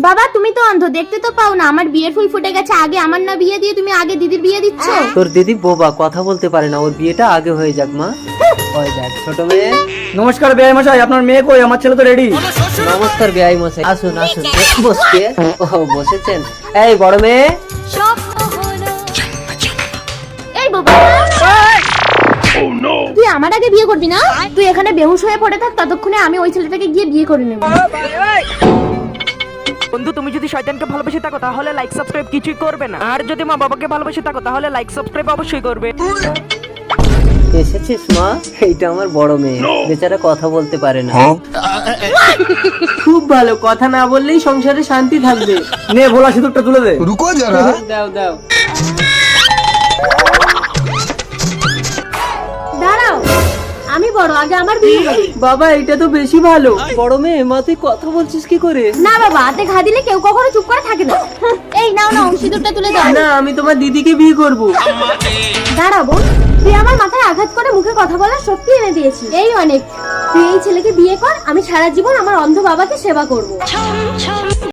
বাবা তুমি তো অন্ধ, দেখতে তো পাও না আমার বিয়ের ফুল ফুটে গেছে। আগে আমার না বিয়ে দিয়ে তুমি আগে দিদির বিয়ে দিচ্ছ। তোর দিদি বোবা, কথা বলতে পারে না, ওর বিয়েটা আগে হয়ে যাক মা। ওই দেখ ছোট মেয়ে। নমস্কার বেয়াই মশাই, আপনার মেয়ে কই? আমার ছেলে তো রেডি। নমস্কার বেয়াই মশাই, আসুন আসুন বসতে। ও বসেছেন। এই বড় মেয়ে, এই বাবা তুই আমার আগে বিয়ে করবি না? তুই এখানে বেহুশ হয়ে পড়ে থাক, ততক্ষণে আমি ওই ছেলেটাকে গিয়ে বিয়ে করে নেব। বন্ধু তুমি যদি শয়তানকে ভালোবেসে থাকো তাহলে লাইক সাবস্ক্রাইব কিছুই করবে না, আর যদি মা বাবাকে ভালোবেসে থাকো তাহলে লাইক সাবস্ক্রাইব অবশ্যই করবে। এসেছিস মা? এইটা আমার বড় মেয়ে, বেচারা কথা বলতে পারে না। খুব ভালো, কথা না বললেই সংসারে শান্তি থাকবে। নে ভোলা সিঁদুরটা তুলে দে। रुको जरा। দাও দাও। দাঁড়াও, আমি বড়, আগে আমার বিয়ে হবে। বাবা এটা তো বেশি ভালো। বড় মেয়ে, মা তুই কথা বলছিস কি করে? না বাবা, হাতে ঘা দিলে কেউ কখনো চুপ করে থাকে না। এই নাও নাও, সিঁদুরটা তুলে দাও। না, আমি তোমার দিদিকে বিয়ে করব। দাঁড়াবো, তুই আমার মাথায় আঘাত করে মুখে কথা বলার শক্তি এনে দিয়েছিস, এই অনেক। তুই এই ছেলেকে বিয়ে কর, আমি সারা জীবন আমার অন্ধ বাবাকে সেবা করব।